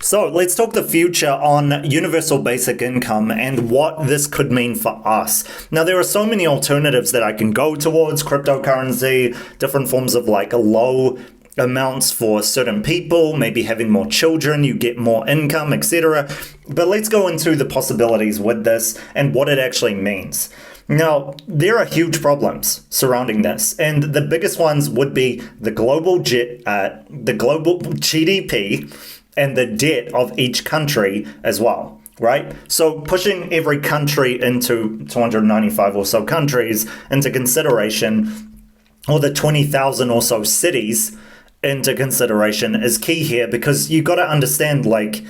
So let's talk the future on universal basic income and what this could mean for us. Now, there are so many alternatives that I can go towards: cryptocurrency, different forms of like low amounts for certain people, maybe having more children, you get more income, etc. But let's go into the possibilities with this and what it actually means. Now, there are huge problems surrounding this, and the biggest ones would be the global GDP and the debt of each country as well, right? So pushing every country into 295 or so countries into consideration, or the 20,000 or so cities into consideration, is key here, because you got to understand, like,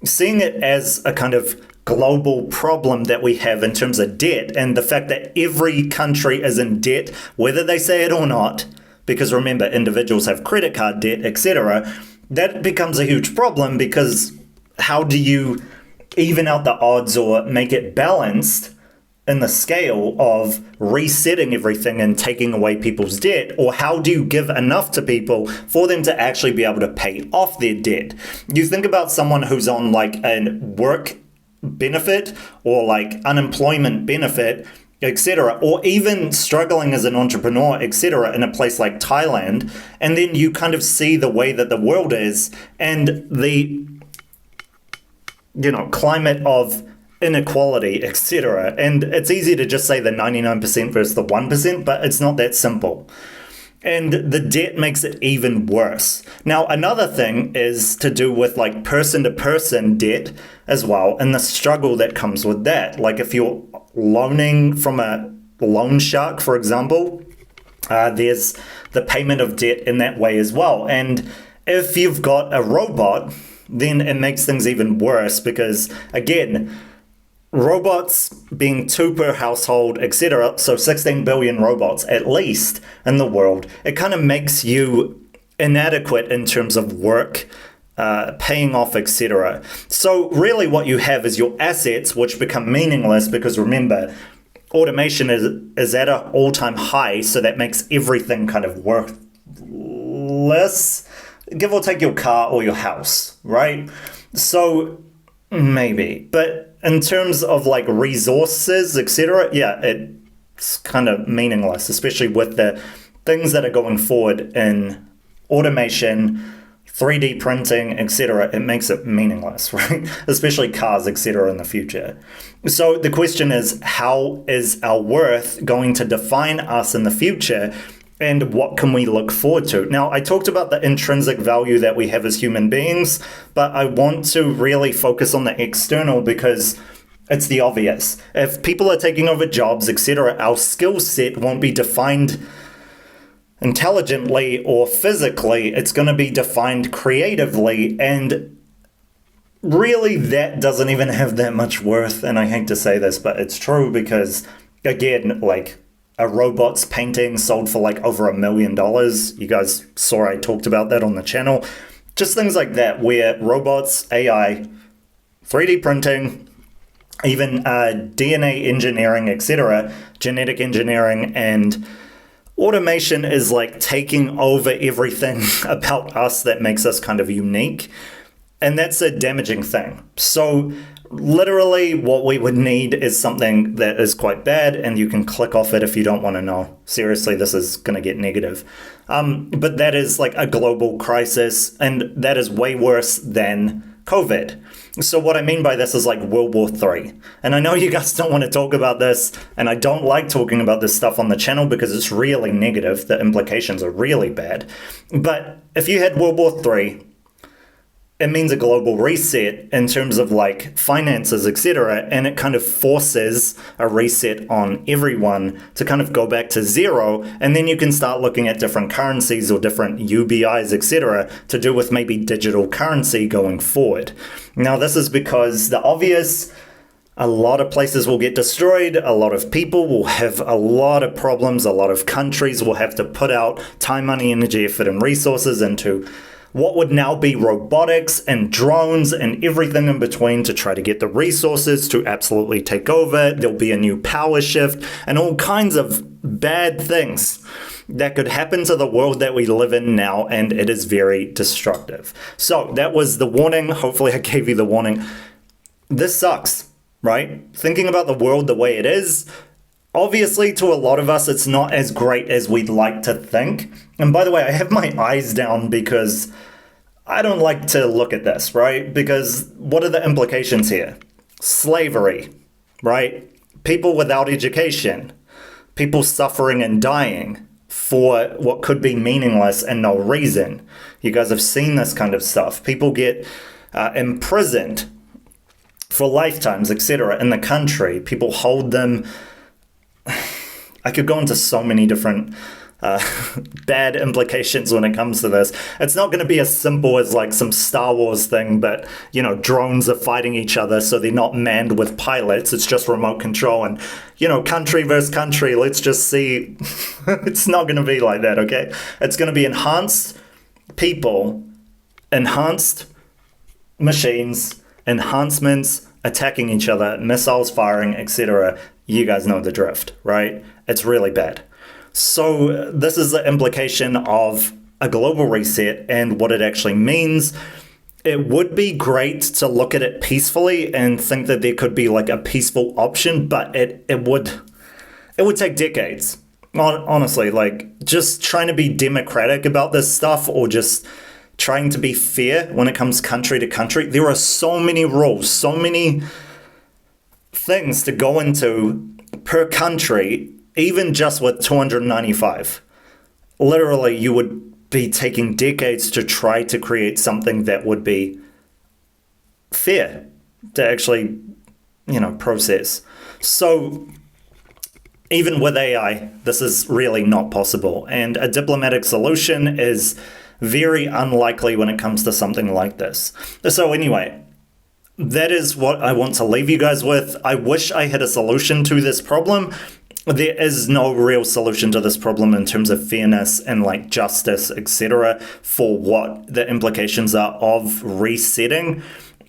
seeing it as a kind of global problem that we have in terms of debt, and the fact that every country is in debt, whether they say it or not, because remember, individuals have credit card debt, etc., that becomes a huge problem, because how do you even out the odds or make it balanced in the scale of resetting everything and taking away people's debt? Or how do you give enough to people for them to actually be able to pay off their debt? You think about someone who's on like a work benefit or like unemployment benefit, etc., or even struggling as an entrepreneur, etc., in a place like Thailand, and then you kind of see the way that the world is and the climate of inequality, etc. And it's easy to just say the 99% versus the 1%, but it's not that simple. And the debt makes it even worse. Now, another thing is to do with like person-to-person debt as well, and the struggle that comes with that. Like if you're loaning from a loan shark, for example, there's the payment of debt in that way as well. And if you've got a robot, then it makes things even worse, because again, robots being 2 per household, etc., so 16 billion robots at least in the world, it kind of makes you inadequate in terms of work, paying off, etc. So really what you have is your assets, which become meaningless, because remember, automation is at an all-time high, so that makes everything kind of worthless, give or take your car or your house, right? So maybe, but in terms of like resources, etc., yeah, it's kind of meaningless, especially with the things that are going forward in automation, 3D printing, etc. It makes it meaningless, right? Especially cars, etc. in the future. So the question is, how is our worth going to define us in the future? And what can we look forward to? Now, I talked about the intrinsic value that we have as human beings, but I want to really focus on the external, because it's the obvious. If people are taking over jobs, etc., our skill set won't be defined intelligently or physically. It's going to be defined creatively, and really that doesn't even have that much worth. And I hate to say this, but it's true, because again, like, a robot's painting sold for like over $1 million. You guys saw I talked about that on the channel. Just things like that, where robots, AI, 3D printing, even DNA engineering, etc., genetic engineering, and automation is like taking over everything about us that makes us kind of unique. And that's a damaging thing. So literally what we would need is something that is quite bad, and you can click off it if you don't want to know. Seriously, this is going to get negative. But that is like a global crisis, and that is way worse than COVID. So what I mean by this is like World War III. And I know you guys don't want to talk about this, and I don't like talking about this stuff on the channel because it's really negative. The implications are really bad. But if you had World War III, it means a global reset in terms of like finances, etc. And it kind of forces a reset on everyone to kind of go back to zero. And then you can start looking at different currencies or different UBIs, etc., to do with maybe digital currency going forward. Now, this is because the obvious, a lot of places will get destroyed, a lot of people will have a lot of problems, a lot of countries will have to put out time, money, energy, effort, and resources into what would now be robotics and drones and everything in between to try to get the resources to absolutely take over. There'll be a new power shift and all kinds of bad things. that could happen to the world that we live in now, and it is very destructive. So that was the warning. Hopefully I gave you the warning. This sucks, right? Thinking about the world the way it is, obviously to a lot of us it's not as great as we'd like to think. And by the way, I have my eyes down because I don't like to look at this, right? Because what are the implications here? Slavery, right? People without education, people suffering and dying for what could be meaningless and no reason. You guys have seen this kind of stuff. People get imprisoned for lifetimes, etc. in the country. People hold them. I could go into so many different bad implications when it comes to this. It's not going to be as simple as like some Star Wars thing, but drones are fighting each other, so they're not manned with pilots. It's just remote control and country versus country. Let's just see. It's not going to be like that, okay? It's going to be enhanced people, enhanced machines, enhancements attacking each other, missiles firing, etc. You guys know the drift, right? It's really bad. So this is the implication of a global reset and what it actually means. It would be great to look at it peacefully and think that there could be like a peaceful option, but it would take decades. Honestly, like just trying to be democratic about this stuff or just trying to be fair when it comes country to country. There are so many rules, so many things to go into per country. Even just with 295, literally you would be taking decades to try to create something that would be fair to actually, process. So even with AI, this is really not possible. And a diplomatic solution is very unlikely when it comes to something like this. So anyway, that is what I want to leave you guys with. I wish I had a solution to this problem. There is no real solution to this problem in terms of fairness and like justice, etc., for what the implications are of resetting.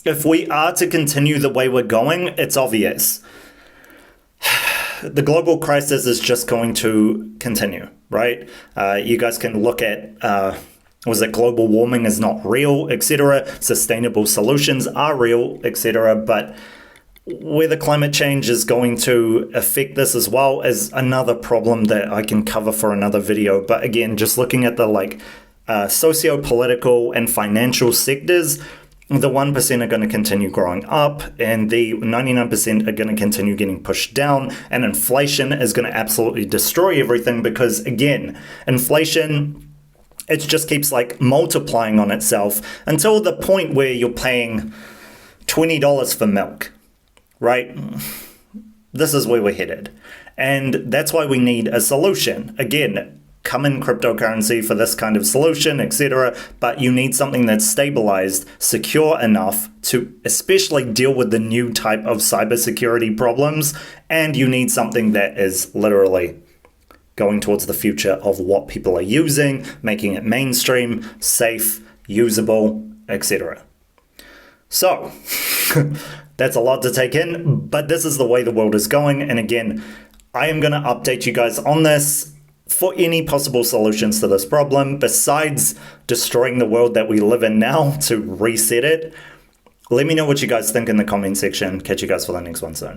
If we are to continue the way we're going, it's obvious. The global crisis is just going to continue, right? You guys can look at, global warming is not real, etc. Sustainable solutions are real, etc. But whether climate change is going to affect this as well is another problem that I can cover for another video. But again, just looking at the socio-political and financial sectors, the 1% are going to continue growing up and the 99% are going to continue getting pushed down, and inflation is going to absolutely destroy everything because, again, inflation, it just keeps multiplying on itself until the point where you're paying $20 for milk. Right? This is where we're headed. And that's why we need a solution. Again, come in cryptocurrency for this kind of solution, etc. But you need something that's stabilized, secure enough to especially deal with the new type of cybersecurity problems. And you need something that is literally going towards the future of what people are using, making it mainstream, safe, usable, etc. So, that's a lot to take in, but this is the way the world is going. And again, I am going to update you guys on this for any possible solutions to this problem, besides destroying the world that we live in now to reset it. Let me know what you guys think in the comment section. Catch you guys for the next one soon.